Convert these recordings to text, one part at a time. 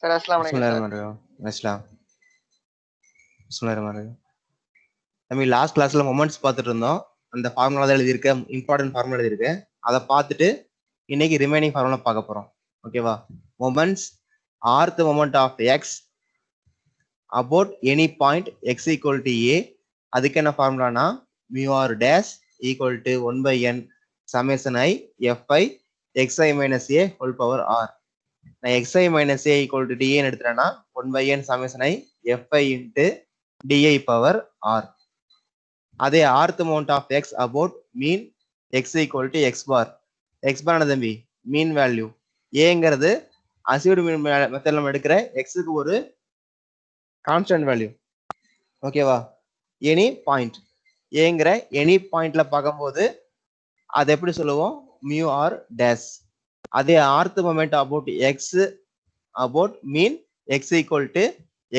Sir अस्सलाम वालेकुम sir. Bismillahirrahmanirrahim. Bismillahirrahmanirrahim. நம்ம லாஸ்ட் கிளாஸ்ல மொமெண்ட்ஸ் பார்த்துட்டு இருந்தோம். அந்த ஃபார்முலா தான் எழுதியிருக்க, இம்பார்ட்டன்ட் ஃபார்முலா எழுதியிருக்கு. அதை பார்த்துட்டு இன்னைக்கு ரிமைனிங் ஃபார்முலா பார்க்க போறோம். ஓகேவா? Moments rth moment of x about any point x equal to a. அதுக்கு என்ன ஃபார்முலானா mu r dash equal to 1/n summation i f i x i minus a whole power r. நான் xi minus a equal to dA எடுத்துட்டேன்னா 1/n summation I fi into dI power r. அதே rth amount of x about mean x equal to x bar. x bar என்ன தம்பி? Mean value. ஏங்கிறது assumed mean மெத்தட்ல நம்ம எடுக்கிற எக்ஸுக்கு ஒரு கான்ஸ்டன்ட் வேல்யூ. ஓகேவா? எனி பாயிண்ட் ஏங்கிற எனி பாயிண்ட்ல பார்க்கும்போது அதை எப்படி சொல்லுவோம்? Mu r dash. அதே rth moment about x about mean x equal to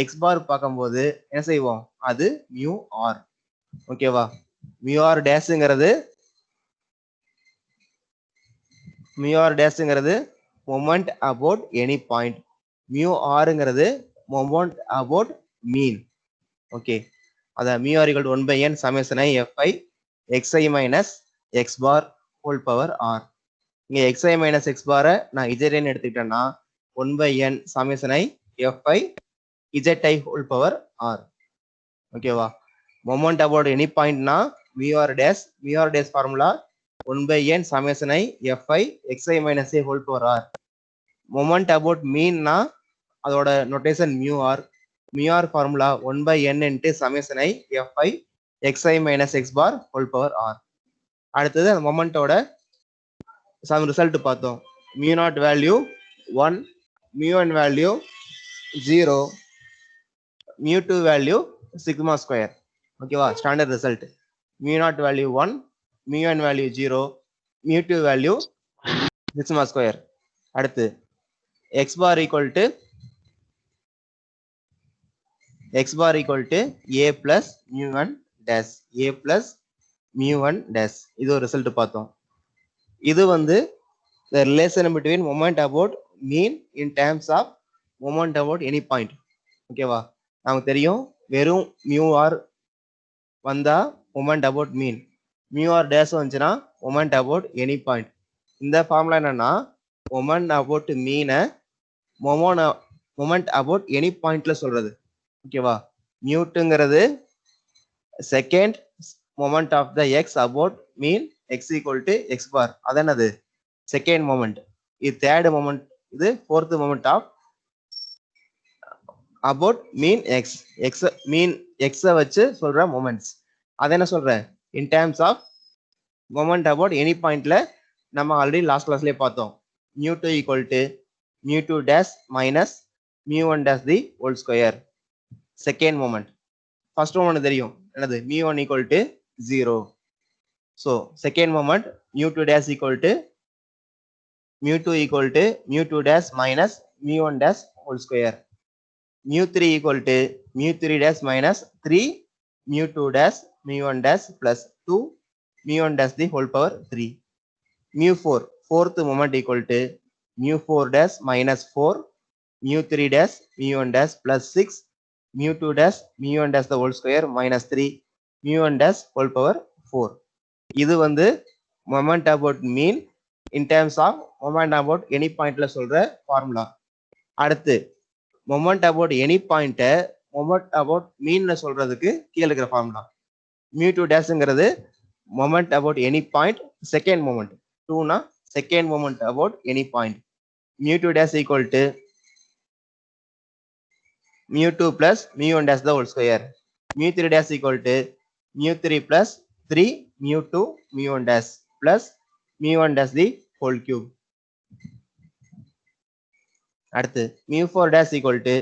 x bar பார்க்கும்போது என்ன செய்வோம்? அது மியூ ஆர். ஓகேவா? மியூ ஆர் டேஷ்ங்கிறது moment about any point. Mu ஆர்ங்கிறது மொமெண்ட் அபவுட் மீன். ஓகே, அத mu r equal to 1/n summation i f i x i minus x bar whole power r. இங்க xi minus x பாரை நான் இஜெட்ஐன்னு எடுத்துக்கிட்டேன்னா 1/n summation i f i z i whole power r. ஓகேவா? Moment about any பாயிண்ட்னா mu r dash formula 1/n summation i f i x i minus a whole power R. Moment about மீன்னா அதோட notation mu r formula 1/n into summation i f i x i minus x bar whole power r. அடுத்தது அந்த மொமெண்டோட sum result பார்த்தோம். Mu naught value 1, mu one value 0, mu two value sigma square. ஓகேவா? Standard result mu naught value 1, mu one value 0, mu two value sigma square. அடுத்து x bar equal to a plus mu one dash. இது ஒரு result பார்த்தோம். இது வந்து the relation between moment about mean in terms of moment about any point. ஓகேவா? நமக்கு தெரியும் வெறும் மியூ ஆர் வந்தா moment about mean, mu r dash வந்துச்சுன்னா moment about any point. இந்த ஃபார்முலா என்னன்னா moment about மீனை moment about any பாயிண்ட்ல சொல்றது. ஓகேவா? மியூட்டுங்கிறது second moment of the x about mean x equal to x bar. அது என்னது? Second moment. இது தேர்ட் மொமெண்ட். இது fourth moment of about mean mean எக்ஸை வச்சு சொல்ற மொமெண்ட்ஸ். அதை என்ன சொல்றேன்? In terms of moment about any பாயிண்ட்ல நம்ம ஆல்ரெடி லாஸ்ட் கிளாஸ்லேயே பார்த்தோம். Mu two equal to mu two dash minus mu one dash the whole square. Second moment. First moment தெரியும் என்னது? Mu one equal to 0. So second moment mu two dash equal to mu 2 equal to mu 2 dash minus mu 1 dash whole square. Mu 3 equal to mu 3 dash minus 3 mu 2 dash mu 1 dash plus 2 mu 1 dash the whole power 3. Mu 4 fourth moment equal to mu 4 dash minus 4 mu 3 dash mu 1 dash plus 6 mu 2 dash mu 1 dash the whole square minus 3 mu 1 dash whole power 4. இது வந்து moment about mean in terms of moment about any பாயிண்ட்ல சொல்ற formula. அடுத்து moment about any point moment about மீன்ல சொல்றதுக்கு கீழே இருக்கிற formula. Mu two டேஷ்ங்கிறது moment about any பாயிண்ட் செகண்ட் மொமெண்ட். 2னா second moment about any point. Mu two dash equal to mu two plus mu one dash the whole square. Mu three dash equal to mu three plus 3 mu two mu one dash plus mu one dash the whole cube. அடுத்து mu 4 dash equal to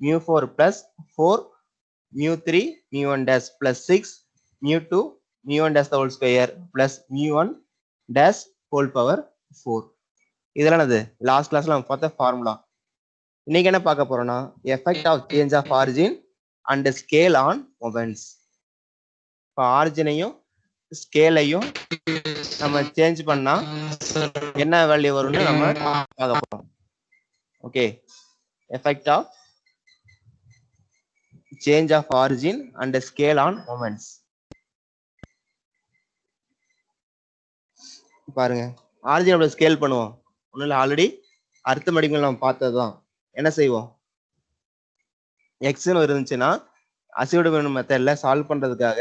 mu 4 plus 4 mu 3 mu 1 dash plus 6 mu 2 mu 1 dash the whole square plus mu 1 dash whole power 4. இதெல்லாம் என்னது? Last கிளாஸ்ல நம்ம பார்த்த formula. இன்னைக்கு என்ன பார்க்க போறோம்னா effect of change of origin and scale on moments. இப்போ ஆரிஜினையும் ஸ்கேலையும் நம்ம சேஞ்ச் பண்ணா என்ன வேல்யூ வரும்னு நம்ம பார்க்க போறோம். Okay, effect of change of origin and scale on moments. பாருங்க ஆரிஜின் அப்படி ஸ்கேல் பண்ணுவோம் ஒன்றும் இல்லை ஆல்ரெடி அர்த்தமெட்டிக்கல் நம்ம பார்த்ததுதான் என்ன செய்வோம் எக்ஸ்னு இருந்துச்சுன்னா அசியோட மெத்தட்ல சால்வ் பண்றதுக்காக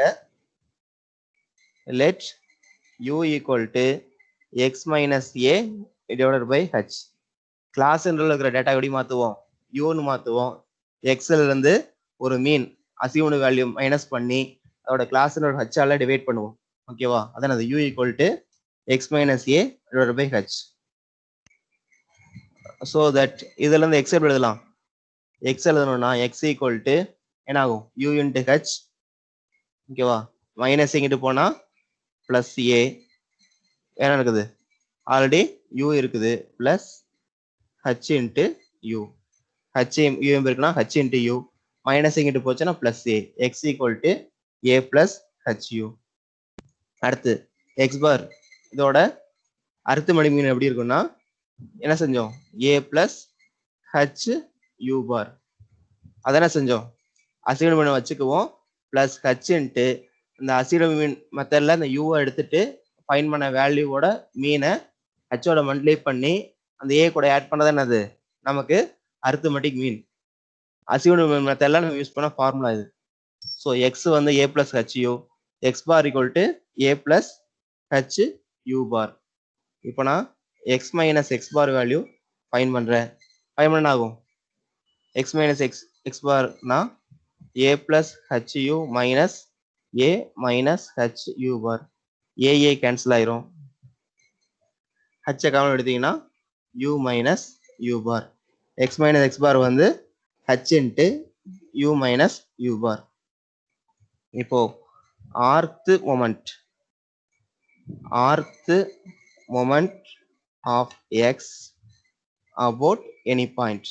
let u equal to x minus a divided by h class இருக்கிற டேட்டா எப்படி மாத்துவோம் யூன்னு மாத்துவோம் எக்ஸ்ல இருந்து ஒரு மீன் அசியோட வேல்யூ மைனஸ் பண்ணி அதோட கிளாஸ் ஹச்சால டிவைட் பண்ணுவோம் ஓகேவா அதான் அது u equal to x minus a divided by h so that இதுல இருந்து x எப்படி எழுதலாம் x எழுதணும்னா x equal to என்ன ஆகும் u into h ஓகேவா மைனஸ் இங்கிட்டு போனா பிளஸ் a என்ன இருக்குது ஆல்ரெடி u இருக்குது plus h into u h u இருக்குன்னா h into u மைனஸ் இங்கிட்டு போச்சுன்னா plus a x equal to a plus hu அடுத்து x bar இதோட அர்த்தமடி மீன் எப்படி இருக்குன்னா என்ன செஞ்சோம் a plus h u bar அதான செஞ்சோம் அசிட மீன் வச்சுக்குவோம் பிளஸ் h into இந்த அசிட மீன் மெத்தட்ல இந்த u எடுத்துட்டு ஃபைண்ட் பண்ண வேல்யூவோட மீனை ஹச்சோட மல்டிப்ளை பண்ணி அந்த ஏ கூட ஆட் பண்ணதான் என்னது நமக்கு அரித்மெட்டிக் மீன் அசிட மீன் மெத்தட்ல நம்ம யூஸ் பண்ண ஃபார்முலா இது ஸோ எக்ஸ் வந்து a plus h u x bar equal to a plus h u bar இப்போ நான் x minus x bar value find பண்றேன் ஃபைன் பண்ண ஆகும் எக்ஸ் மைனஸ் எக்ஸ் பார்னா a plus h u minus a minus h u bar a cancel ஆயிரும் ஹச்சை common எடுத்தீங்கன்னா u minus u bar x minus x bar வந்து h into u minus u bar இப்போ rth moment of x about any point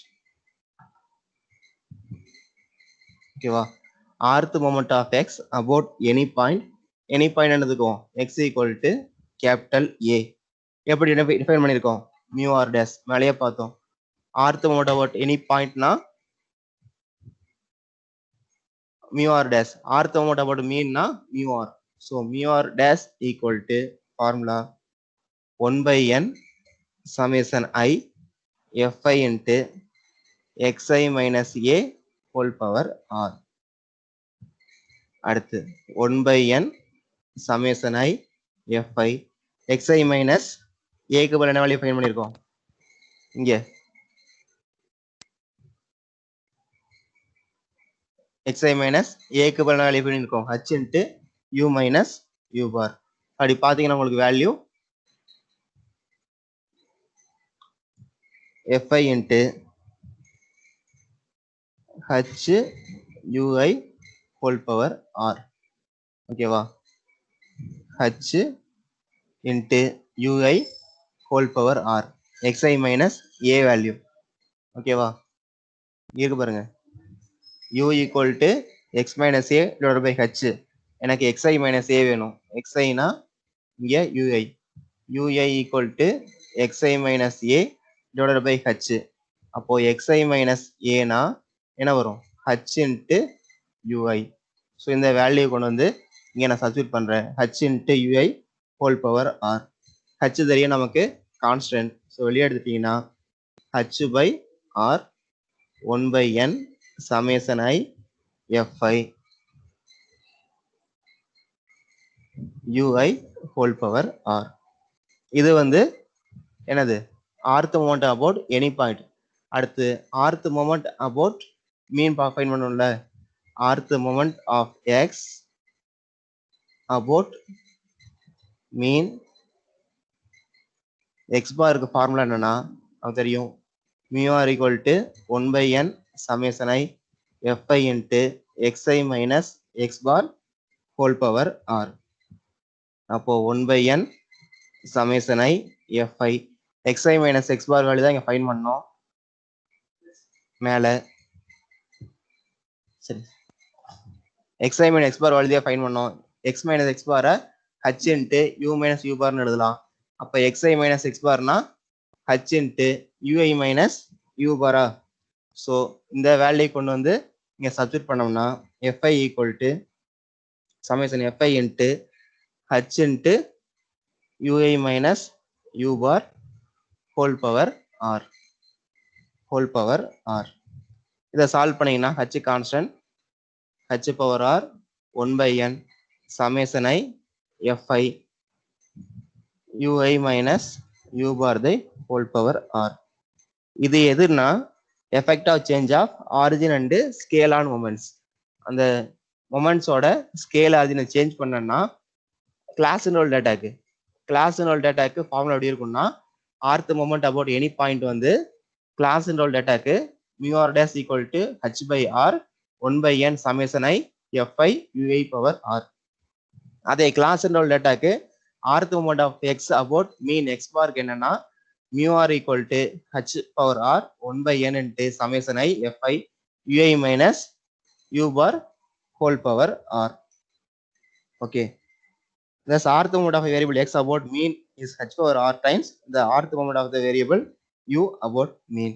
ஓகேவா rth moment of x about any point என்னதுக்கும் x equal to capital A எப்படி define பண்ணியிருக்கோம் mu r dash மேலேயே பார்த்தோம் rth moment about any பாயிண்ட்னா mu r dash rth moment about மீன்னா mu r so mu r dash equal to formula 1/n summation I fi into xi minus a whole power r அடுத்து 1/n summation I fi xi minus a க்கு பதிலா என்ன value find பண்ணிருக்கோம் இங்க xi minus a க்கு பதிலா value find பண்ணிருக்கோம் h into u minus u bar அப்படி பாத்தீங்கன்னா உங்களுக்கு value fi into h ui whole power r ஓகேவா h into ui whole power r xi minus a value ஓகேவா இருக்கு பாருங்க u equal to x minus a divided by h எனக்கு xi minus a வேணும் xi னா இங்க ui equal to xi minus a divided by h அப்போ xi minus a னா என்ன வரும் h into ui ஸோ இந்த வேல்யூ கொண்டு வந்து இங்க நான் சப்ஸ்டிட்யூட் பண்றேன் h into ui whole power r h தெரியும் நமக்கு கான்ஸ்டன்ட் ஸோ வெளியே எடுத்துட்டீங்கன்னா h by r 1/n summation I fi ui whole power r இது வந்து என்னது rth moment about any point அடுத்து rth moment about mean find பண்ணணும்ல rth moment of x about mean x பாருக்கு ஃபார்முலா என்னன்னா நமக்கு தெரியும் mu r equal to 1/n summation I fi into xi minus x bar whole power r அப்போ 1/n summation I fi xi minus x bar value தான் இங்க find பண்ணோம் மேல சரி xi minus x bar value தான் find பண்ணோம் x minus x bar h into u minus u bar னு எழுதலாம் அப்ப xi minus x bar னா h into ui minus u bar so இந்த வேல்யூ கொண்டு வந்து இங்கே சப்ஸ்டிட் பண்ணோம்னா fi equal to summation fi into h into ui minus u bar whole power r இதை சால்வ் பண்ணீங்கன்னா h constant h power r 1/n summation i fi ui minus u bar the whole power r. இது எதுனா effect of change of origin and scale on moments. அந்த மொமெண்ட்ஸோட scale ஆரிஜினை change பண்ணனா கிளாஸ்னோல் டேட்டாக்கு formula எப்படி இருக்கும்னா rth moment about any point வந்து கிளாஸ்னோல் டேட்டாக்கு mu r dash equal to h by r 1/n summation i f i u i power r. அதே கிளாஸ்னோல் டேட்டாக்கு rth moment of x about mean x பார்க்கு என்னன்னா mu r equal to h power r 1/n into summation I fi ui minus u bar whole power r. Okay. Thus, rth moment of a variable x about mean is h power r times the rth moment of the variable u about mean.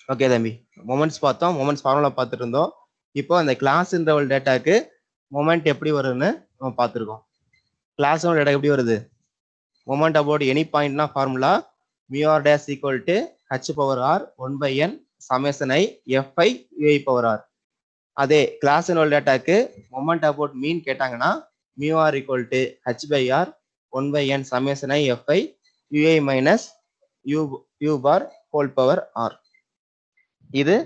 Okay, தம்பி moments பார்த்தோம், moments formula பார்த்துட்டு இருந்தோம். இப்போ அந்த class interval டேட்டாக்கு moment எப்படி வரும்னு நம்ம பார்த்துருக்கோம். கிளாஸ் இன்டர்வல் டேட்டா எப்படி வருது? Moment about any point na formula mu r dash equal to h power r 1/n summation I fi ui power r. அதே கிளாஸ் இன்வல் டேட்டாக்கு மொமெண்ட் அபவுட் மீன் கேட்டாங்கன்னா mu r equal to h by r 1/n summation I fi ui minus u bar whole power r. இது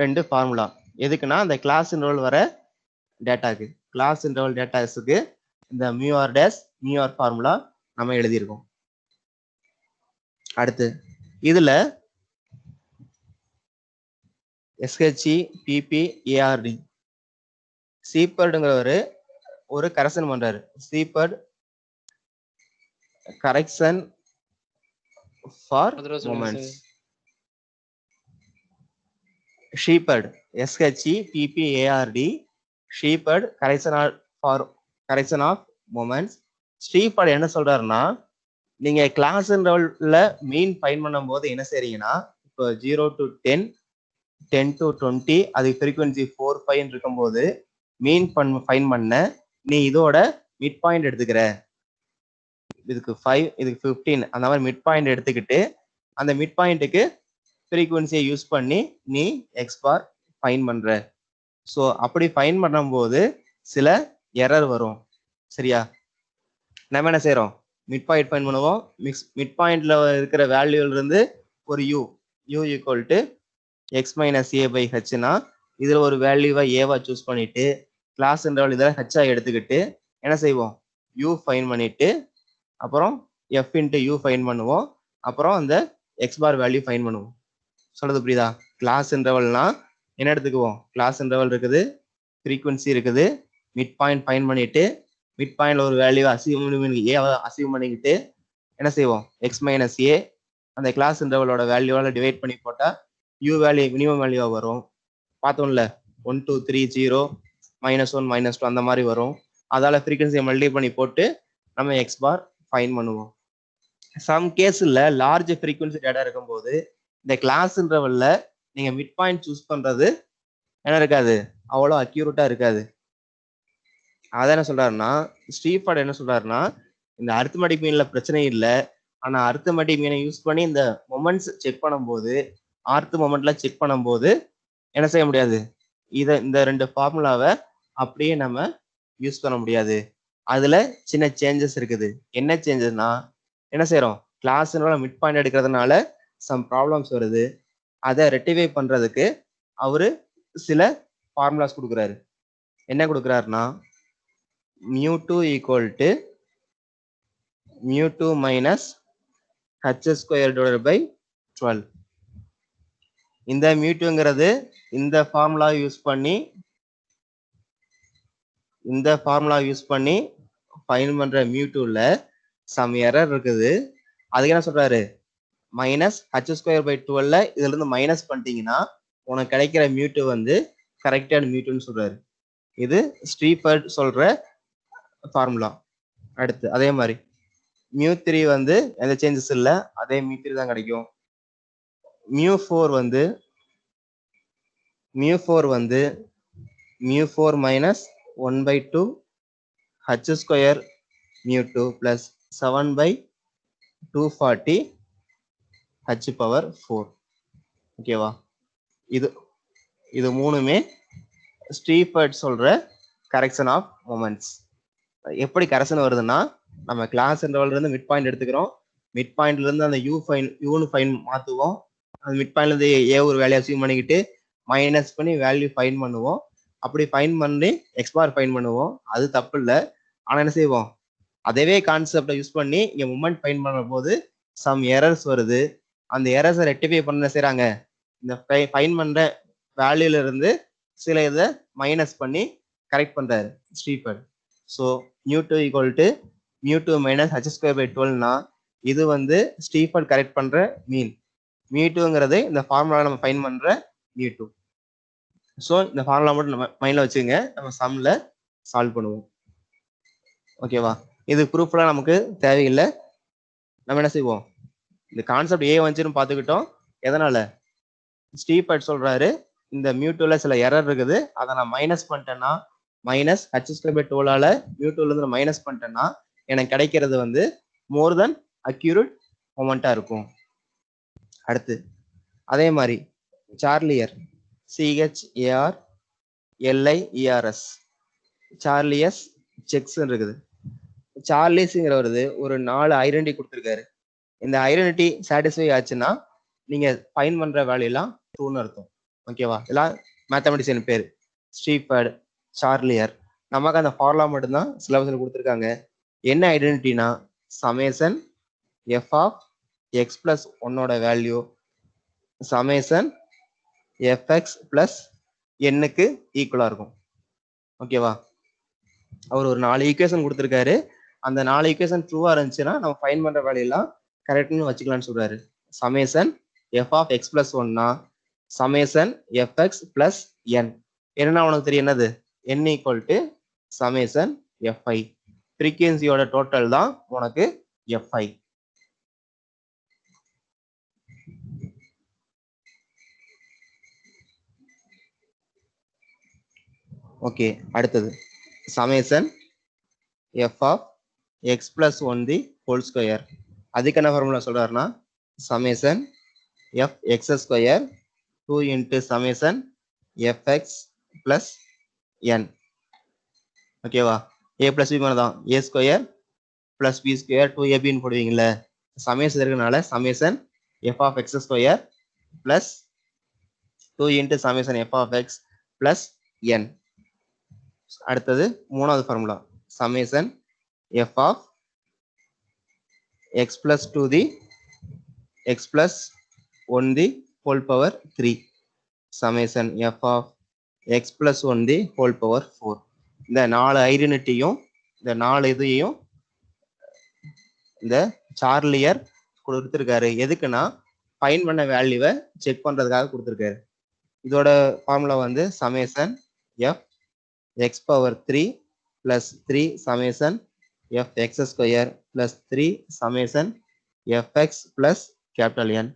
ரெண்டு formula எதுக்குன்னா அந்த class இன்வல் வர டேட்டாக்கு class interval டேட்டாஸுக்கு இந்த mu r dash mu r formula நம்ம எழுதியிருக்கோம். அடுத்து இதுல SHE PP ARD சீப்பர்டுங்கிறவரு ஒரு கரெக்ஷன் பண்றாரு. Sheppard correction for moments. Sheppard SHE PP ARD Sheppard correction of moments. Sheppard என்ன சொல்றாருன்னா நீங்க கிளாஸ் இன்டர்வல்ல மீன் ஃபைண்ட் பண்ணும் போது என்ன செய்றீங்கன்னா இப்போ 0 to 10 10 to 20 அது ஃப்ரீக்வன்சி 4 5 இருக்கும்போது மீன் ஃபைண்ட் பண்ண நீ இதோட மிட் பாயிண்ட் எடுத்துக்கிற. இதுக்கு 5 இதுக்கு 15 அந்த மாதிரி மிட் பாயிண்ட் எடுத்துக்கிட்டு அந்த மிட் பாயிண்ட்டுக்கு ஃப்ரீக்வன்சியை யூஸ் பண்ணி நீ எக்ஸ் பார் ஃபைண்ட் பண்ற. ஸோ அப்படி ஃபைண்ட் பண்ணும்போது சில எரர் வரும். சரியா? நம்ம என்ன செய்யறோம்? மிட் பாயிண்ட் ஃபைண்ட் பண்ணுவோம். மிட் பாயிண்ட்ல இருக்கிற வேல்யூல இருந்து ஒரு u equal to x minus a by ஹெச்னா இதுல ஒரு வேல்யூவா ஏவா சூஸ் பண்ணிட்டு கிளாஸ் இன்டர்வல் இதில் ஹெச்சா எடுத்துக்கிட்டு என்ன செய்வோம்? u ஃபைண்ட் பண்ணிட்டு அப்புறம் f இன்ட்டு u ஃபைண்ட் பண்ணுவோம். அப்புறம் அந்த எக்ஸ் பார் வேல்யூ ஃபைண்ட் பண்ணுவோம். சொல்றது புரியுதா? கிளாஸ் இன்டர்வல்னா என்ன எடுத்துக்குவோம்? கிளாஸ் இன்டர்வல் இருக்குது, ஃப்ரீக்வன்சி இருக்குது, மிட் பாயிண்ட் ஃபைண்ட் பண்ணிட்டு மிட் பாயிண்ட்ல ஒரு வேல்யூ அசீவ் பண்ணிக்கிட்டு என்ன செய்வோம்? எக்ஸ் மைனஸ் ஏ அந்த கிளாஸ் இன்டர்வலோட வேல்யூவால டிவைட் பண்ணி போட்டா யூ வேல்யூ மினிமம் வேல்யூவா வரும். பார்த்தோம்ல 1 2 3 0 -1 -2 அந்த மாதிரி வரும். அதால ஃப்ரீக்வன்சியை மல்டிப்ளை பண்ணி போட்டு நம்ம எக்ஸ் பார் ஃபைண்ட் பண்ணுவோம். சம் கேஸ்ல லார்ஜ் ஃப்ரீக்வன்சி டேட்டா இருக்கும்போது இந்த கிளாஸ் இன்டர்வல்ல நீங்க மிட் பாயிண்ட் சூஸ் பண்றது என்ன இருக்காது, அவ்வளோ அக்யூரேட்டா இருக்காது. அதான் என்ன சொல்றாருன்னா ஸ்டீஃபர்ட் என்ன சொல்றாருன்னா இந்த அரித்மெட்டிக் மீன்ல பிரச்சனை இல்லை, ஆனா அரித்மெட்டிக் மீனை யூஸ் பண்ணி இந்த மொமெண்ட்ஸ் செக் பண்ணும்போது ஆர்த் மொமெண்ட்ல செக் பண்ணும்போது என்ன செய்ய முடியாது, இந்த ரெண்டு ஃபார்முலாவை அப்படியே நம்ம யூஸ் பண்ண முடியாது. அதுல சின்ன சேஞ்சஸ் இருக்குது. என்ன சேஞ்சஸ்னா என்ன செய்யறோம்? கிளாஸ்னால மிட் பாயிண்ட் எடுக்கிறதுனால சம் ப்ராப்ளம்ஸ் வருது. அதை ரெக்டிஃபை பண்றதுக்கு அவரு சில ஃபார்முலாஸ் கொடுக்குறாரு. என்ன கொடுக்குறாருன்னா mu2 equal to mu2 minus h square divided by 12. இந்த mu2ங்கிறது இந்த ஃபார்முலா யூஸ் பண்ணி ஃபைண்ட் பண்ற mu2ல சம் எரர் இருக்குது. அதுக்கு என்ன சொல்றாரு? மைனஸ் h square by 12ல இதுல இருந்து மைனஸ் பண்ணிட்டீங்கன்னா உனக்கு கிடைக்கிற mu2 வந்து கரெக்டான mu2ன்னு சொல்றாரு. இது ஸ்டீஃபர்ட் சொல்ற ஃபார்முலா. அடுத்து அதே மாதிரி mu3 வந்து எந்த சேஞ்சஸ் இல்லை, அதே mu3 தான் கிடைக்கும். mu4 வந்து mu4 minus 1 by 2 h square mu2 plus 7 by 240 h power 4. ஓகேவா? இது மூணுமே ஸ்டீஃபர்ட் சொல்ற கரெக்ஷன் ஆஃப் மொமெண்ட்ஸ். எப்படி கரெக்ஷன் வருதுன்னா, நம்ம கிளாஸ் இன்டர்வல்ல இருந்து மிட் பாயிண்ட் எடுத்துக்கிறோம். மிட் பாயிண்ட்ல இருந்து அந்த யூன்னு ஃபைன் மாத்துவோம். அந்த மிட் பாயிண்ட்ல இருந்து ஏ ஒரு வேல்யூ அசீவ் பண்ணிக்கிட்டு மைனஸ் பண்ணி வேல்யூ ஃபைன் பண்ணுவோம். அப்படி ஃபைன் பண்ணி எக்ஸ்பார் ஃபைன் பண்ணுவோம். அது தப்பு இல்லை. ஆனா என்ன செய்வோம், அதே கான்செப்டை யூஸ் பண்ணி இங்க மொமெண்ட் ஃபைன் பண்ணுற போது சம் எரர்ஸ் வருது. அந்த எரர்ஸை ரெக்டிஃபை பண்ண செய்யறாங்க, இந்த ஃபைன் பண்ற வேல்யூல இருந்து சில இதை மைனஸ் பண்ணி கரெக்ட் பண்றாரு Sheppard. So mu2 equal to mu2 minus h square by 12னா இது வந்து ஸ்டீஃபர்ட் கரெக்ட் பண்ற மீன். mu2ங்கிறது இந்த ஃபார்முலா நம்ம ஃபைன் பண்ற mu2. ஸோ இந்த ஃபார்முலா மட்டும் நம்ம மைண்ட்ல வச்சுங்க, நம்ம சம்ல சால்வ் பண்ணுவோம். ஓகேவா? இது ப்ரூஃப்லாம் நமக்கு தேவையில்லை. நம்ம என்ன செய்வோம், இந்த கான்செப்ட் ஏ வந்துச்சுன்னு பார்த்துக்கிட்டோம். எதனால ஸ்டீஃபர்ட் சொல்றாரு, இந்த mu2ல சில எரர் இருக்குது, அதை நான் மைனஸ் பண்ணிட்டேன்னா மைனஸ் h ஸ்கொயர் பை 12ஆல mu2ல இருந்து மைனஸ் பண்ணிட்டேன்னா எனக்கு கிடைக்கிறது வந்து மோர் தென் அக்யூரேட் மொமெண்டா இருக்கும். அடுத்து அதே மாதிரி சார்லியர் CHARLIERS சார்லியஸ் செக்ஸ் இருக்குது. சார்லிஸ்ங்கிறவரது ஒரு 4 ஐடென்டி கொடுத்துருக்காரு. இந்த ஐடென்டிட்டி சாட்டிஸ்ஃபை ஆச்சுன்னா நீங்க ஃபைன் பண்ற வேலையெல்லாம் ட்ரூன்னு அர்த்தம். ஓகேவா? இதெல்லாம் மேத்தமெட்டிஷியன் பேர் ஸ்டீஃபர்ட், சார்லியர். நமக்கு அந்த ஃபார்முலா மட்டும்தான் சிலபஸ்ல கொடுத்துருக்காங்க. என்ன ஐடென்டிட்டினா summation f of x plus ஒன்னோட வேல்யூ சமேசன் fx பிளஸ் என்னுக்கு ஈக்குவலா இருக்கும். ஓகேவா? அவர் ஒரு 4 ஈக்குவேஷன் கொடுத்துருக்காரு. அந்த 4 ஈக்குவேஷன் ட்ரூவா இருந்துச்சுன்னா நம்ம ஃபைன் பண்ற வேலையெல்லாம் கரெக்ட்னு வச்சுக்கலாம்னு சொல்றாரு. Summation f of x plus ஒன்னா சமேசன் fx பிளஸ் n. என்னன்னா உனக்கு தெரியும் என்னது, n equal to summation fi. ஃப்ரீக்வன்சியோட டோட்டல் தான் உனக்கு fi. ஓகே, அடுத்தது summation f of x plus one the whole square. அதுக்கு என்ன ஃபார்முலா சொல்றாருன்னா summation f x square 2 into summation fx plus n. ஓகேவா? a பிளஸ் பி தான் a square plus b square 2ab போடுவீங்கல்ல. Summation இருக்கனால summation f of X square plus 2 into summation f of x plus n. அடுத்தது மூணாவது formula summation f ஆஃப் x plus 2 the x plus 1 the whole power 3 summation f of x plus 1 the whole power 4. இந்த 4 ஐடென்டிட்டியும் இந்த 4 இதையும் இந்த சார்லியர் கொடுத்துருக்காரு. எதுக்குன்னா fine பண்ண வேல்யூவை செக் பண்றதுக்காக கொடுத்துருக்காரு. இதோட ஃபார்முலா வந்து summation f x power 3 plus 3 summation f x square plus 3 summation fx plus capital N.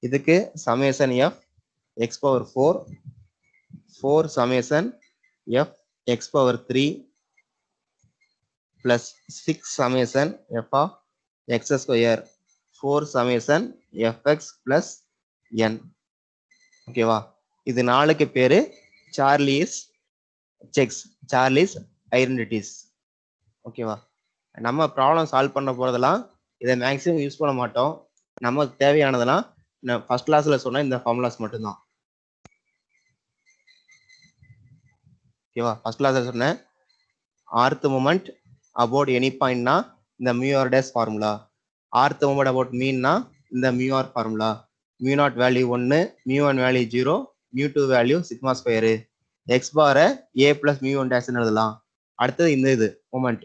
இதுக்கு summation f x power 4 summation f x power 3 plus 6 summation f of x square 4 summation fx plus n. ஓகேவா? இது நாலுக்கு பேரு Charlize sex, Charlize identities. ஓகேவா? நம்ம problem solve பண்ண போறதெல்லாம் இதை மேக்ஸிமம் யூஸ் பண்ண மாட்டோம். நமக்கு தேவையானதெல்லாம் நான் ஃபர்ஸ்ட் கிளாஸ்ல சொன்ன இந்த ஃபார்முலாஸ் மட்டும்தான். ஓகேவா? ஃபர்ஸ்ட் கிளாஸ்ல சொன்னேன் ஆர்த் மூமெண்ட் அபவுட் எனி பாயிண்ட்னா இந்த mu r dash formula. Rth moment about மீன்னா இந்த mu r formula. Mu naught value 1, mu one value 0, mu two value sigma square. X பாரை ஏ பிளஸ் மியூ ஒன் டேஷ்னு எழுதலாம். அடுத்தது இந்த இது moment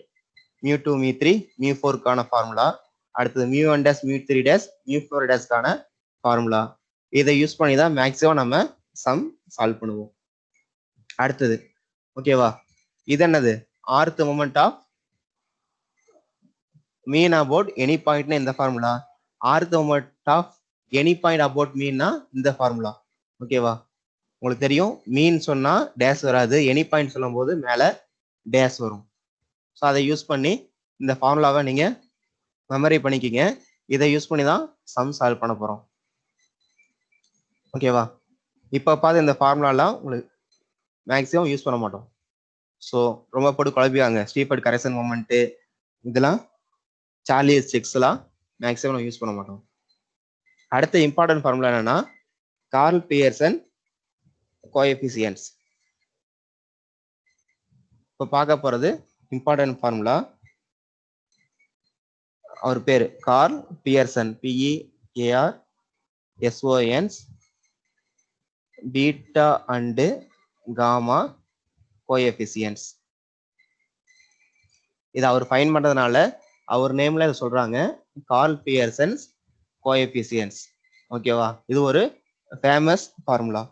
mu two mu three mu ஃபோருக்கான ஃபார்முலா. அடுத்தது mu one dash mu three dash mu four டேஷ்க்கான formula. இதை யூஸ் பண்ணி தான் மேக்ஸிமம் நம்ம சம் சால்வ் பண்ணுவோம். அடுத்தது ஓகேவா? இது என்னது? Rth moment of mean about any பாயிண்ட்னு இந்த formula. Rth moment of any point about மீன்னா இந்த ஃபார்முலா. ஓகேவா? உங்களுக்கு தெரியும் மீன் சொன்னா டேஷ் வராது, எனி பாயிண்ட் சொல்லும் போது மேல டேஷ் வரும். ஸோ அதை யூஸ் பண்ணி இந்த ஃபார்முலாவை நீங்க மெமரி பண்ணிக்கிங்க. இதை யூஸ் பண்ணி தான் சம் சால்வ் பண்ண போறோம். ஓகேவா? இப்போ பார்த்து இந்த ஃபார்முலாலாம் உங்களுக்கு மேக்ஸிமம் யூஸ் பண்ண மாட்டோம். ஸோ ரொம்ப போட்டு குழப்பிவாங்க. ஸ்டீபர்ட் கரெக்ஷன் மொமெண்ட்டு இதெல்லாம் சார்லி செக்ஸ்லாம் மேக்ஸிமம் நம்ம யூஸ் பண்ண மாட்டோம். அடுத்த இம்பார்ட்டன்ட் ஃபார்முலா என்னன்னா கார்ல் பியர்சன் கோஎஃபிசியன்ட்ஸ். இப்போ பார்க்க போறது இம்பார்ட்டன்ட் ஃபார்முலா. அவர் பேரு Karl Pearson, PEARSONS, beta and gamma coefficients. இதை அவர் ஃபைன் பண்றதுனால அவர் நேம்ல இதை சொல்றாங்க கார்ல் பியர்சன்ஸ் கோஎஃபிசியன்ட்ஸ். ஓகேவா? இது ஒரு famous formula.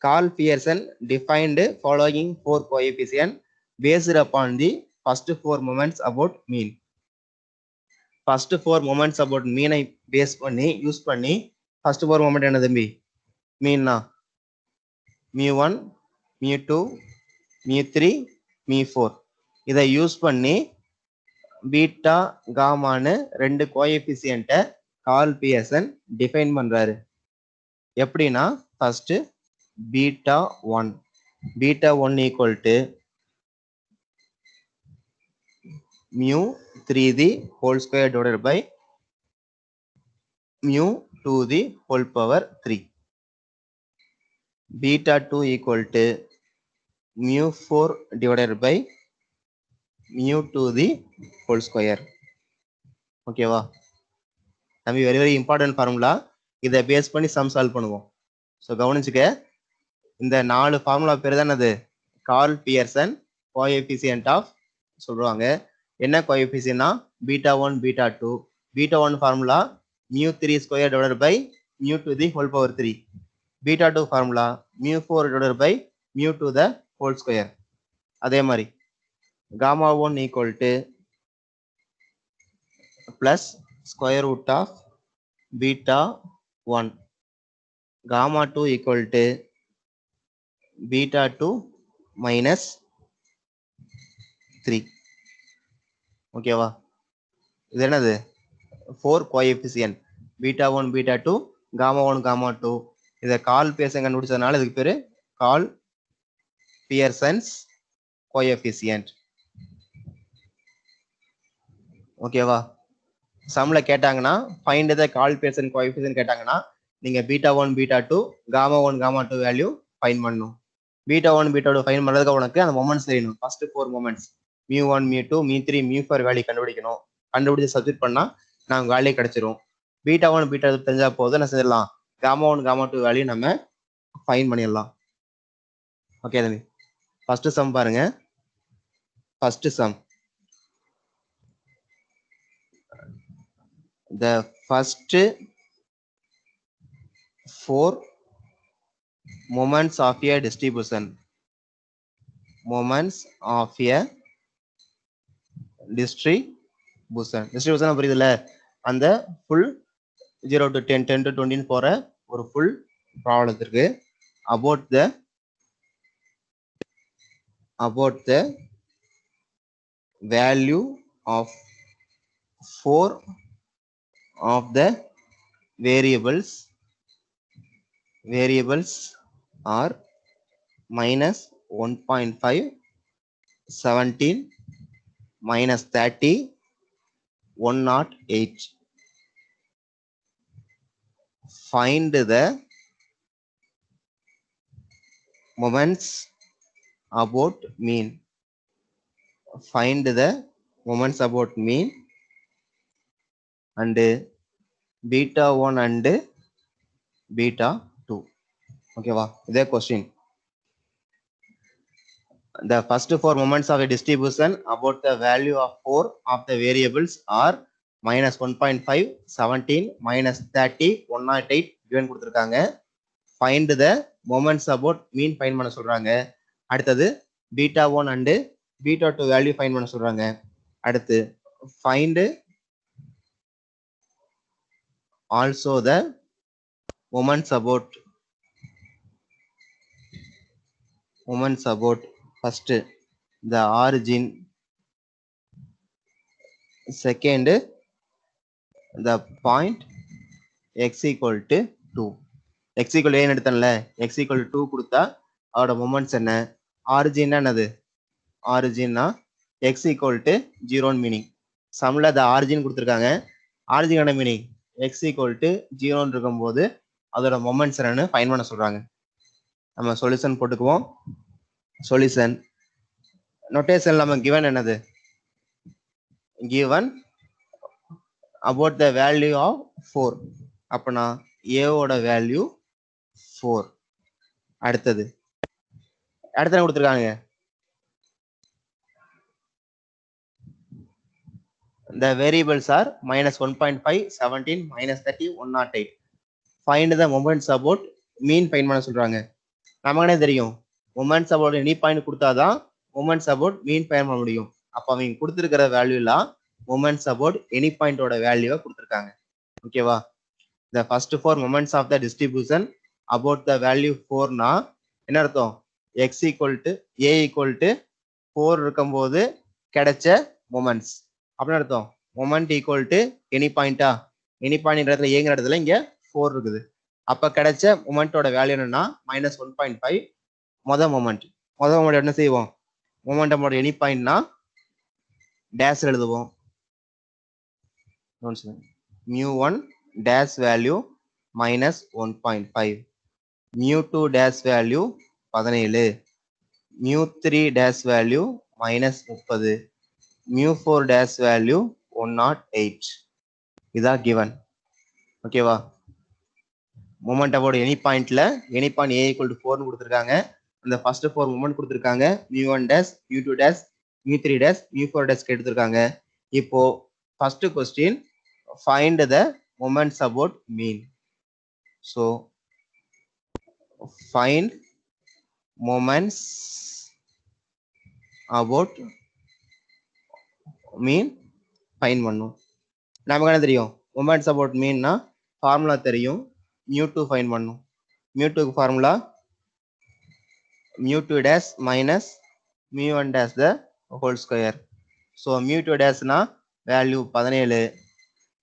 Karl Pearson defined following 4 coefficient based upon the first 4 moments about mean. first 4 moments about mean ஐ பேஸ் பண்ணி யூஸ் பண்ணி first 4 moment என்ன தம்பி? மீன்னா mu1, mu2, mu3, mu4. இதை யூஸ் பண்ணி பீட்டா காமான்னு 2 கோஎஃபிசியன்ட்டை கார்ல் பியர்சன் டிஃபைன் பண்றாரு. எப்படின்னா first beta 1 equal to mu 3 the whole square divided by mu 2 the whole power 3. Beta 2 equal to mu 4 divided by mu 2 the whole square. ஓகேவா? நம்ம very very important formula. இதை base பண்ணி some solve பண்ணுவோம். So கவனிச்சுக்க, இந்த 4 formula பேர் தான் அது curl Pearson coefficient of சொல்லுவாங்க. என்ன கோஎஃபிசியன்ட்னா beta 1 beta 2. Beta 1 formula mu 3 square divided by mu 2 the whole power 3. Beta 2 formula mu 4 divided by mu 2 the whole square. அதே மாதிரி gamma 1 equal to plus square root of beta 1. Gamma 2 equal to beta 2 minus 3. ஓகேவா? இது என்னது? 4 coefficient beta 1 beta 2 gamma 1 gamma 2. இதை curl Pearson கண்டுபிடிச்சதுனால இதுக்கு பேரு curl பியர்சன்ஸ் coefficient. ஓகேவா? சம்ல கேட்டாங்கன்னா find the Karl Pearson coefficient கேட்டாங்கன்னா நீங்க beta 1 beta 2 gamma 1 gamma 2 value find பண்ணணும். பீட்டா 1 பீட்டா 2 ஃபைண்ட் பண்றதுக்கு உனக்கு அந்த மொமெண்ட்ஸ் தெரியணும். First 4 moments mu1 mu2 mu3 mu4 value கண்டுபிடிக்கணும். கண்டுபிடிச்சு சப்ஸ்டிட் பண்ணா நமக்கு வேல்யூ கிடைச்சிரும். பீட்டா 1 பீட்டா 2 தெரிஞ்சா போதும், என்ன செஞ்சிடலாம்? காமா 1 காமா 2 வேல்யூ நம்ம ஃபைண்ட் பண்ணிடலாம். ஓகே தம்பி, ஃபர்ஸ்ட் சம் பாருங்க. First sum, the first 4 moments of a distribution. Moments of a distribution புரியுதுல? அந்த full 0 to 10 10 to 20 போற ஒரு full ப்ராப்ளத்திற்கு about the value of 4 of the variables are minus 1.5, 17, minus 30, 108. Find the moments about mean. Find the moments about mean and beta 1 and beta 2. Okay va? This question. The first 4 moments of a distribution about the value of 4 of the variables are minus 1.5, 17, minus 30, 108 given கொடுத்திருக்காங்க. Find the moments about mean find பண்ண சொல்றாங்க. அடுத்தது beta 1 and beta 2 value find பண்ண சொல்றாங்க. அடுத்து find also the moments about first the origin, second the point x equal to 2. x equal to எடுத்தனல x equal to 2 கொடுத்தா அதோட moments என்ன? Origin என்னது? ஆரிஜின்னா x equal to 0 மீனிங். சம்ல the origin கொடுத்துருக்காங்க. Origin meaning x equal to 0 இருக்கும்போது அதோட moments என்னன்னு ஃபைண்ட் பண்ண சொல்றாங்க. நம்ம சொல்யூஷன் போட்டுக்குவோம். சொல்யூஷன் நோட்டேஷன் நம்ம given என்னது? given about the value of 4. அப்பனா a ஓட வேல்யூ 4. அடுத்தது அடுத்த கொடுத்துருக்காங்க the variables are -1.5, 17, -30, 108. find the moments about mean find பண்ண சொல்றாங்க. நமக்கு தெரியும் moments about any point கொடுத்தாதான் moments about mean find பண்ண முடியும். அப்ப அவங்க கொடுத்திருக்கிற வேல்யூலாம் moments about any point ஓட வேல்யூவை கொடுத்திருக்காங்க. ஓகேவா? the first four moments of the distribution about the value 4 னா என்ன அர்த்தம்? x equal to a equal to 4 இருக்கும்போது கிடைச்ச moments அப்படின்னு அர்த்தம். மொமெண்ட் ஈக்குவல் டு எனி பாயிண்டா? எனி பாயிண்ட் இடத்துல ஏங்கிற இடத்துல இங்க 4 இருக்குது. அப்ப கிடைச்ச மொமெண்டோட வேல்யூ என்னன்னா -1.5. மொதல் மொமெண்ட் என்ன செய்வோம்? மொமெண்டமோட எனி பாயிண்ட்னா டேஷ் எழுதுவோம். μ1 dash value -1.5, μ2 dash value 17, μ3 dash value -30, μ4 dash value 108. இதான் given. ஓகேவா? மொமெண்ட் அபவுட் எனி பாயிண்ட்ல any point a equal to 4 கொடுத்துருக்காங்க. அந்த ஃபர்ஸ்ட் 4 மொமெண்ட் கொடுத்துருக்காங்க. μ1 டேஷ், μ2 டேஷ், μ3 டேஷ், μ4 டேஷ் எடுத்திருக்காங்க. இப்போ first question find the moments about mean. So find moments about mean find பண்ணும். நமக்கு என்ன தெரியும்? மொமெண்ட்ஸ் அபவுட் மீன்னா ஃபார்முலா தெரியும். μ2 ஃபைண்ட் பண்ணும். μ2க்கு formula μ2 dash minus μ1 dash the whole square. So μ2 டேஷ்னா வேல்யூ 17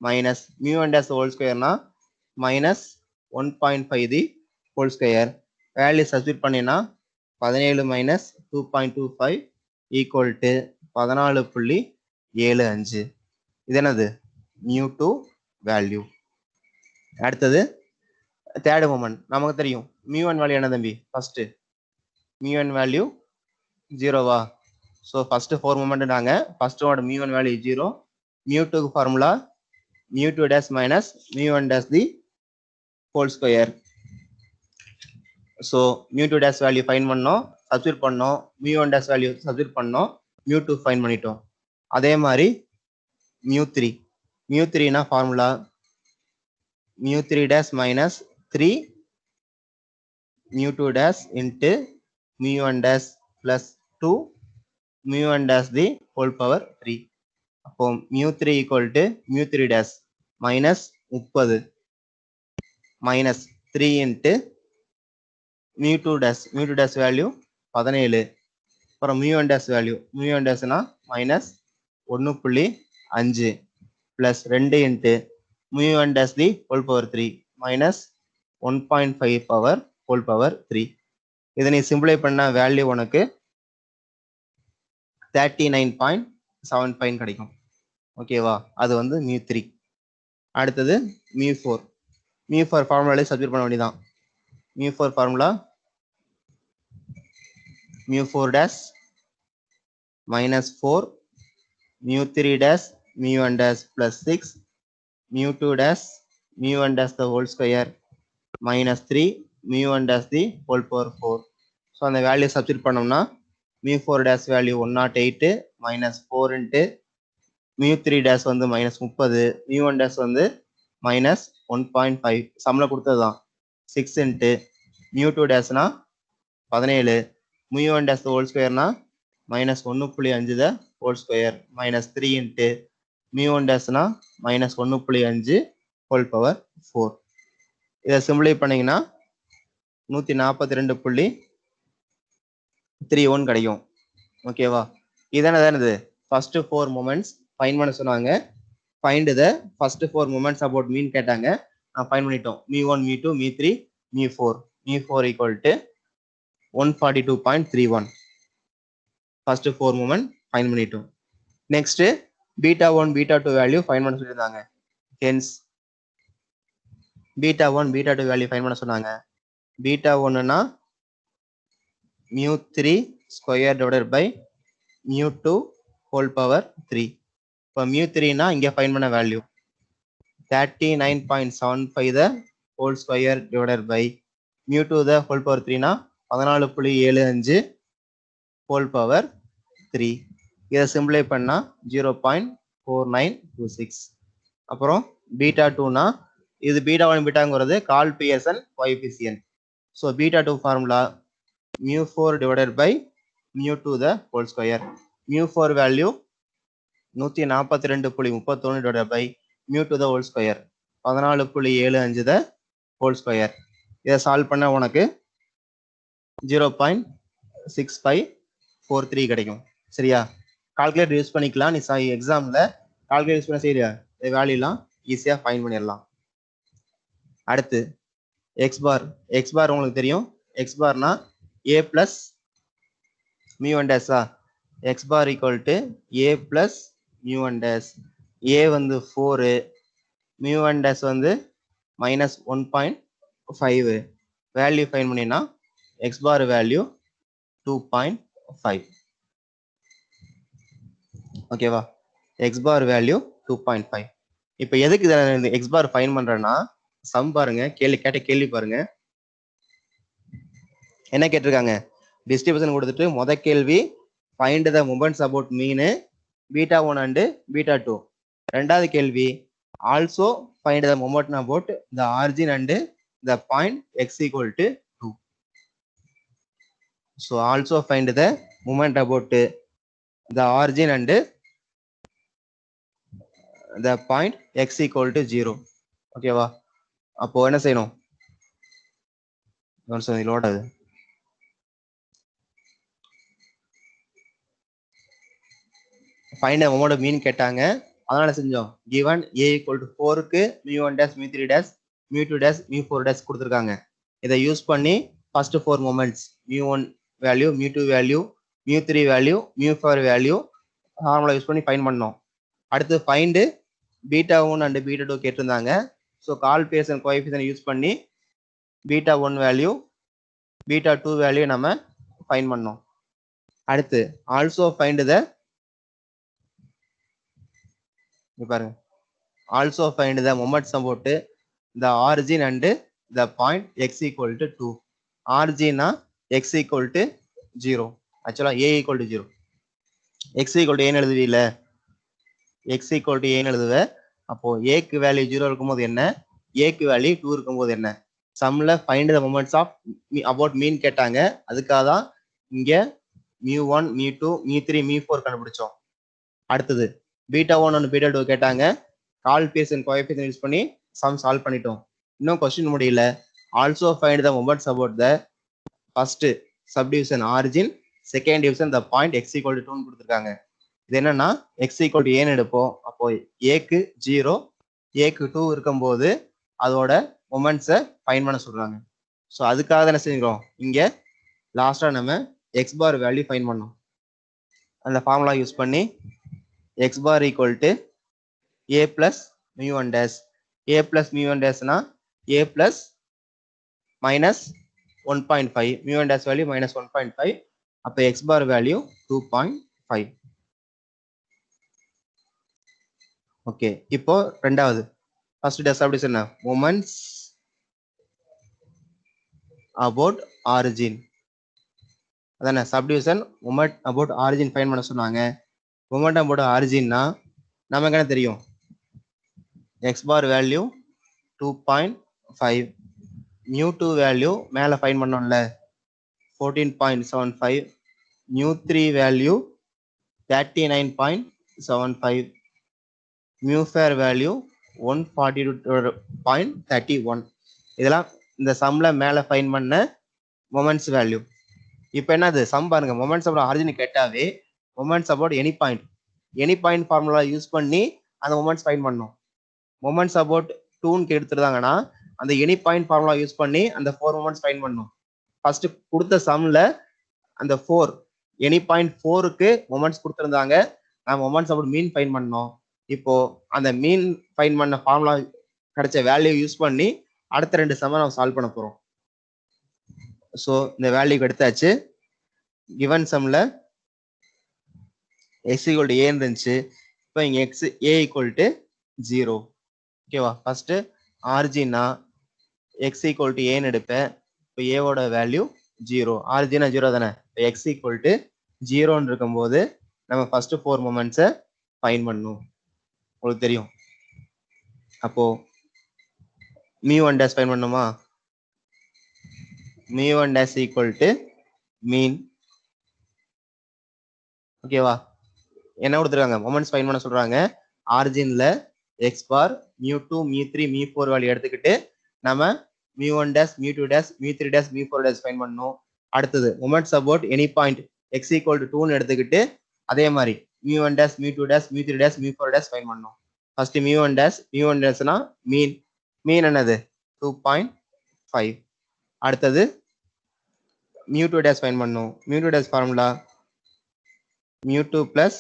மைனஸ் μ1 டேஷ் ஹோல் ஸ்கொயர்னா -1.5 the whole square. Value substitute பண்ணினா 17 மைனஸ் 2.25 ஈக்குவல் டு 14.75. இது என்னது? μ2 வேல்யூ. அடுத்தது தேர்ட் மொமெண்ட் நமக்கு தெரியும். μ1 வேல்யூ என்ன தம்பி? ஃபர்ஸ்ட் μ1 வேல்யூ 0வா? ஸோ ஃபர்ஸ்ட் 4 மொமெண்ட் நாங்க ஃபர்ஸ்ட் μ1 வேல்யூ 0. μ2க்கு formula μ2 dash minus μ1 dash the whole square. So μ2 dash value find பண்ணோம், சப்ஸ்டிட் பண்ணோம். μ1 டேஷ் வேல்யூ சப்ஸ்டிட் பண்ணோம், μ2 ஃபைண்ட் பண்ணிட்டோம். அதே மாதிரி μ3னா formula μ3 dash minus 3 μ2 dash into μ1 dash plus 2 μ1 dash the whole power 3. அப்போ μ3 equal to μ3 dash minus 30 minus 3 into μ2 dash value 17. அப்புறம் μ1 dash value டேஷ்னா minus 1.5 plus 2 into μ1 dash the whole power 3 minus 1.5 power whole power 3. இதை நீ சிம்பிளை பண்ண value உனக்கு 39.75 கிடைக்கும். ஓகேவா? அது வந்து μ3. அடுத்தது μ4 ஃபார்முலாலே சப்ஸ்டிட் பண்ண வேண்டியதான். μ4 formula μ4 dash minus 4 μ3 dash μ1 dash plus 6 μ2 dash μ1 dash the whole square minus 3 μ1 dash the whole power 4. So அந்த வேல்யூ சப்ஸ்டிட் பண்ணோம்னா μ4 dash value 108 minus 4 into μ3 dash வந்து -30, μ1 டேஷ் வந்து -1.5 சம்ல கொடுத்ததுதான். 6 இன்ட்டு μ2 டேஷ்னா 17, μ1 டேஷ் ஹோல் ஸ்கொயர்னா -1.5 the whole square minus 3 into μ1 டேஷ்னா -1.5 whole power 4. இதை சிம்பிளை பண்ணீங்கன்னா 142.31 கிடைக்கும். ஓகேவா? இதானது ஃபர்ஸ்ட் 4 மூமெண்ட்ஸ் ஃபைண்ட் பண்ண சொன்னாங்க. Find the first 4 moments about mean கேட்டாங்க. நான் ஃபைண்ட் பண்ணிட்டோம். மீ1 மீ2 மீ3 மீ4 மீ4 equal to 142.31. First 4 moment find பண்ணிட்டோம். நெக்ஸ்ட் β1 β2 வேல்யூ ஃபைண்ட் பண்ண சொல்லியிருந்தாங்க. ஹென்ஸ் β1 β2 வேல்யூ ஃபைண்ட் பண்ண சொன்னாங்க. β1னா μ3 square divided by μ2 whole power 3. இப்போ μ3னா இங்கே ஃபைண்ட் பண்ண value 39.75 the whole square divided by μ2 the whole power 3னா 14.75 ஹோல் பவர் 3. இதை சிம்பிளை பண்ணா 0.4926. அப்புறம் β2னா இது β1 βங்கிறது Karl Pearson coefficient. So β2 formula μ4 divided by μ2 the whole square. μ4 value 142.31 divided by μ2 the whole square 14.75 the whole square. இதை சால்வ் பண்ண உனக்கு 0.6543 கிடைக்கும். சரியா? கால்குலேட்டர் யூஸ் பண்ணிக்கலாம். நீ எக்ஸாம்ல கால்குலேட் யூஸ் பண்ண செய்யறியா வேல்யூலாம் ஈஸியாக ஃபைண்ட் பண்ணிடலாம். அடுத்து எக்ஸ் பார் உங்களுக்கு தெரியும். எக்ஸ் பார்னா ஏ பிளஸ் μ1 டேஸா. X bar equal to a plus μ1 dash. A வந்து 4, μ1 டேஸ் வந்து -1.5. வேல்யூ ஃபைண்ட் பண்ணினா எக்ஸ் பார் வேல்யூ 2.5. ஓகேவா? X bar value 2.5. இப்போ எதுக்கு இதை எக்ஸ் பார் ஃபைண்ட் பண்றேன்னா சம் பாருங்க, கேள்வி பாருங்க. என்ன கேட்டிருக்காங்க? டிஸ்ட்ரிபியூஷன் கொடுத்துட்டு முத கேள்வி find the moments about mean β1 and β2. ரெண்டாவது கேள்வி also find the moment about the origin and the point x equal to 2. So also find the moment about the origin and the point x equal to 0. ஓகேவா? அப்போ என்ன செய்யணும்? Load ஆகுது. Find the moment மீன் கேட்டாங்க. அதனால செஞ்சோம். given a equal to 4க்கு μ1 dash μ3 dash μ2 dash μ4 dash கொடுத்துருக்காங்க. இதை யூஸ் பண்ணி first 4 moments μ1 value μ2 value μ3 value μ4 value formula use பண்ணி ஃபைண்ட் பண்ணோம். அடுத்து ஃபைண்ட் β1 அண்ட் β2 கேட்டிருந்தாங்க. So Karl Pearson coefficient use பண்ணி β1 வேல்யூ β2 வேல்யூ நம்ம ஃபைண்ட் பண்ணோம். அடுத்து ஆல்சோ ஃபைண்ட் த பாருங்க also find the moments about the origin and the point x equal to 2. ஆரிஜின்னா எக்ஸ் ஈக்குவல் டு 0. ஆக்சுவலா a equal to 0. X equal to ஏன்னு எழுதுவீல, X equal to ஏன்னு எழுதுவ. அப்போ ஏக்கு வேல்யூ 0 இருக்கும்போது என்ன, ஏக்கு வேல்யூ 2 இருக்கும்போது என்ன. சம்ல find the moments of about mean கேட்டாங்க. அதுக்காக தான் இங்க μ1 μ2 μ3 μ4 கண்டுபிடிச்சோம். அடுத்தது β1 அண்ட் β2 கேட்டாங்க. கால் பியர்சன் கோஎஃபிஷியன்ட் யூஸ் பண்ணி சம் சால்வ் பண்ணிட்டோம். இன்னும் கொஸ்டின் முடியல. Also find the moments about the first subdivision origin, second division the point x equal to 2 கொடுத்துருக்காங்க. இது என்னன்னா எக்ஸ் ஈக்குவல் டு ஏன்னு எடுப்போம். அப்போ ஏக்கு 0 ஏக்கு 2 இருக்கும்போது அதோட மொமெண்ட்ஸை ஃபைண்ட் பண்ண சொல்றாங்க. ஸோ அதுக்காக தான் என்ன செஞ்சுக்கிறோம், இங்க லாஸ்டா நம்ம எக்ஸ் பார் வேல்யூ ஃபைண்ட் பண்ணோம். அந்த ஃபார்முலா யூஸ் பண்ணி x bar equal to a plus μ1 dash. a plus μ1 dash na a plus minus 1.5. μ1 dash value minus 1.5. அப்ப x bar value 2.5. ஓகே, இப்போ ரெண்டாவது ஃபர்ஸ்ட் dash அப்படி சொன்ன moments about origin. அதானே subdivision moment about origin find பண்ண சொன்னாங்க. Moment about ஆரிஜின்னா நமக்கு என்ன தெரியும், எக்ஸ் பார் வேல்யூ 2.5, μ2 வேல்யூ மேலே ஃபைண்ட் பண்ணோம்ல 14.75, μ3 வேல்யூ 39.75, μ4 வேல்யூ 142.31. இதெல்லாம் இந்த சம்ல மேல ஃபைன் பண்ண மொமெண்ட்ஸ் வேல்யூ. இப்போ என்னது சம் பாருங்க, மொமெண்ட்ஸ் அபவுட் ஆரிஜின் கேட்டாவே moments about any point formula use பண்ணி அந்த மொமெண்ட்ஸ் ஃபைன் பண்ணணும். மொமெண்ட்ஸ் அபவுட் 2ன்னு எடுத்துருந்தாங்கன்னா அந்த எனி பாயிண்ட் ஃபார்முலா யூஸ் பண்ணி அந்த 4 மொமெண்ட்ஸ் ஃபைன் பண்ணணும். ஃபர்ஸ்ட் கொடுத்த சம்ல அந்த 4 எனி பாயிண்ட் 4க்கு மொமெண்ட்ஸ் கொடுத்துருந்தாங்க, நான் மொமெண்ட்ஸ் அபவுட் மீன் ஃபைன் பண்ணோம். இப்போ அந்த மீன் ஃபைன் பண்ண ஃபார்முலா கிடைச்ச வேல்யூ யூஸ் பண்ணி அடுத்த 2 சம்ம நம்ம சால்வ் பண்ண போறோம். ஸோ இந்த வேல்யூ எடுத்தாச்சு. கிவன் சம்ல எக்ஸ் ஈக்குவல் டு ஏன்னு இருந்துச்சு. இப்போ இங்க எக்ஸ் ஏ ஈக்குவல் டு 0. ஓகேவா? ஃபர்ஸ்ட் ஆர்ஜின்னா எக்ஸ் ஈக்குவல் டு ஏன்னு எடுப்பேன். இப்போ ஏவோட வேல்யூ 0, ஆர்ஜினா 0 தானே. இப்போ எக்ஸ் ஈக்குவல் டு 0ன்னு இருக்கும்போது நம்ம ஃபர்ஸ்ட் 4 மொமெண்ட்ஸை ஃபைன் பண்ணணும், உங்களுக்கு தெரியும். அப்போ μ1 ஃபைன் பண்ணுமா? μ1 ஈக்குவல் டு மீன். ஓகேவா? என்ன கொடுத்துருக்காங்க? மொமெண்ட்ஸ் ஃபைன் பண்ண சொல்றாங்க. ஆரிஜின்ல எக்ஸ் பார் μ2 μ3 μ4 வேல்யூ எடுத்துக்கிட்டு நம்ம μ1 μ2 μ3 μ4 ஃபைன் பண்ணணும். அடுத்தது moments about any point x equal to 2ன்னு எடுத்துக்கிட்டு அதே மாதிரி μ1 μ2 μ3 μ4 ஃபைன் பண்ணணும். ஃபர்ஸ்ட் μ1 மீன் என்னது 2.5. அடுத்தது μ2 ஃபைன் பண்ணணும். μ2 formula μ2 plus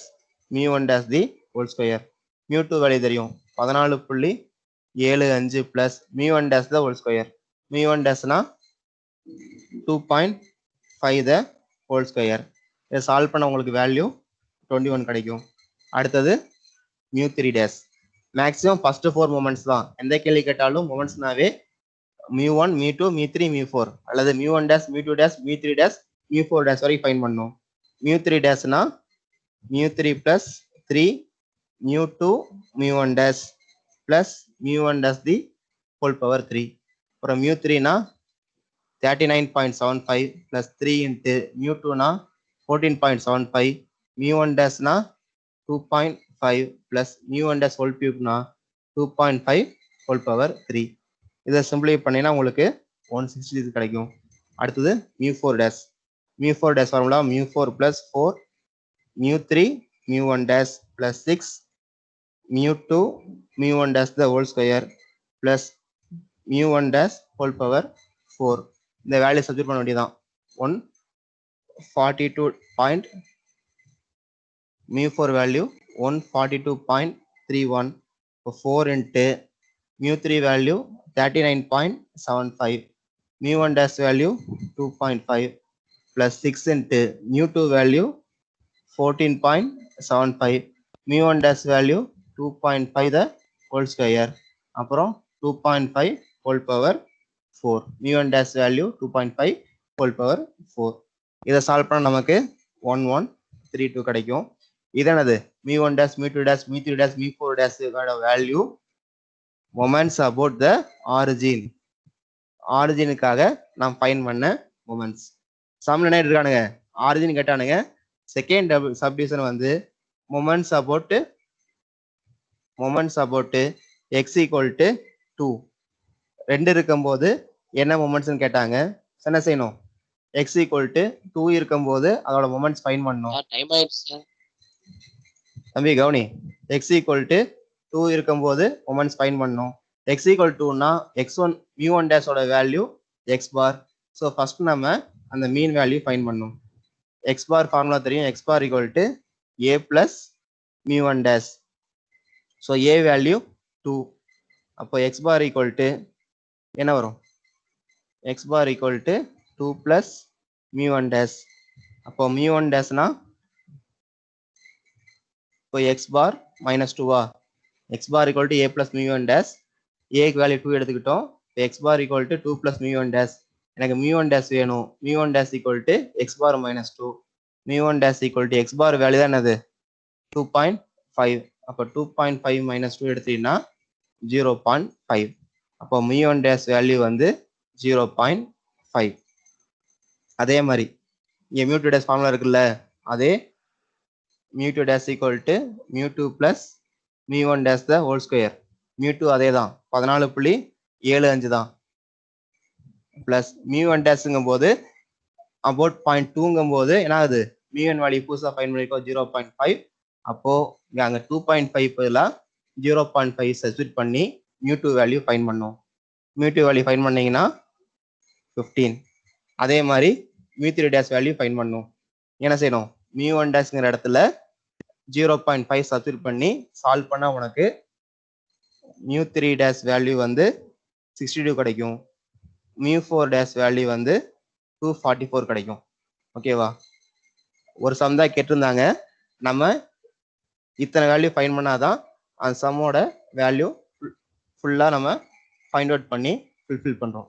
μ1 the whole square. μ2 value தெரியும் 14.75 plus μ1 the whole square. μ1 2.5 the whole square. இதை சால்வ் பண்ண உங்களுக்கு வேல்யூ 21 கிடைக்கும். அடுத்தது μ3 மேக்ஸிமம் ஃபர்ஸ்ட் 4 மொமெண்ட்ஸ் தான். எந்த கேள்வி கேட்டாலும் மொமெண்ட்ஸ்னாவே μ1 μ2 μ3 μ4 அல்லது μ1 μ2 μ3 μ4 வரைக்கும் ஃபைன் பண்ணணும். μ3 μ3 plus 3 μ2 μ1 plus μ1 the whole power 3. அப்புறம் μ3 39.75 plus 3 into μ2 14.75 μ1 2.5 plus μ1 whole cube 2.5 whole power 3. இதை சிம்பிளிஃபை பண்ணினா உங்களுக்கு 160 கிடைக்கும். அடுத்தது μ4 formula μ4 plus 4 μ3 μ1 plus 6 μ2 μ1 the whole square plus μ1 whole power 4. இந்த வேல்யூ சப்ஸ்டிட்யூட் பண்ண வேண்டியதான். 142. μ4 value 142.31. 4 into μ3 value 39.75. μ1 value 2.5 plus 6 into μ2 value 14.75. μ1 value 2.5 the whole square. அப்புறம் 2.5 whole power 4. μ1 value 2.5 whole power 4. இதை சால்வ் பண்ண நமக்கு 1132 கிடைக்கும். இதனது μ1 μ2 μ3 μ4 வேல்யூ மொமெண்ட்ஸ் அபவுட் த ஆரிஜின். ஆரிஜினுக்காக நாம் ஃபைன் பண்ண மொமெண்ட்ஸ். சம்ல என்ன இருக்கானுங்க? ஆரிஜின் கேட்டானுங்க. செகண்ட் சப்டிவிஷன் வந்து moments about x equal to 2 2 இருக்கும்போது என்ன மொமெண்ட்ஸ்னு கேட்டாங்க. என்ன செய்யணும்? எக்ஸ் ஈக்குவல் டு 2 இருக்கும்போது அதோட மொமெண்ட்ஸ் ஃபைன் பண்ணணும். தம்பி கவுனி, எக்ஸ் ஈக்குவல் டு 2 இருக்கும்போது மொமெண்ட்ஸ் ஃபைன் பண்ணணும். எக்ஸ் ஈக்குவல் டுனா x1 μ1 ஓட value x bar. So first நம்ம அந்த மீன் வேல்யூ ஃபைன் பண்ணணும். எக்ஸ் பார் ஃபார்முலா தெரியும். X bar equal to a plus μ1. So a value 2. அப்போ எக்ஸ் பார் ஈக்குவல் டு என்ன வரும்? X bar equal to 2 plus μ1. அப்போ μ1 இப்போ எக்ஸ் பார் மைனஸ் 2வா? X bar equal to a plus μ1. ஏக்கு value 2 எடுத்துக்கிட்டோம். X bar equal to 2 plus μ1. எனக்கு μ1 வேணும். μ1 equal to x bar minus 2. μ1 equal to x bar value தான் என்னது? 2.5. அப்போ 2.5 மைனஸ் 2 எடுத்தீங்கன்னா 0.5. அப்போ μ1 வேல்யூ வந்து 0.5. அதே மாதிரி இங்கே μ2 ஃபார்முலா இருக்குல்ல, அதே μ2 equal to μ2 plus μ1 the whole square. μ2 அதே தான் 14.75 தான். பிளஸ் மியூ ஒன் டேஷ்ங்கும் போது அபவுட் 0.2ங்கும் போது என்ன ஆகுது மியூ ஒன் வேல்யூ புதுசாக ஃபைன் பண்ணிருக்கோம் 0.5. அப்போ இங்க அங்க 2.5 பதிலாக 0.5 சப்ஸ்டிட் பண்ணி மியூ டூ வேல்யூ ஃபைன் பண்ணோம். மியூ டூ வேல்யூ ஃபைன் பண்ணீங்கன்னா 15. அதே மாதிரி mu three dash value fine பண்ணும். என்ன செய்யணும் மியூ ஒன் டேஷ்ங்கிற இடத்துல 0.5 சப்ஸ்டிட் பண்ணி சால்வ் பண்ணா உனக்கு மியூ த்ரீ டேஷ் வேல்யூ வந்து 62 கிடைக்கும். மியூ ஃபோர் டேஷ் வேல்யூ வந்து 244 கிடைக்கும். ஓகேவா? ஒரு சம் தான் கேட்டிருந்தாங்க. நம்ம இத்தனை வேல்யூ ஃபைன் பண்ணாதான் அந்த சம்மோட வேல்யூ ஃபுல்லா நம்ம ஃபைண்ட் அவுட் பண்ணி ஃபுல்ஃபில் பண்றோம்.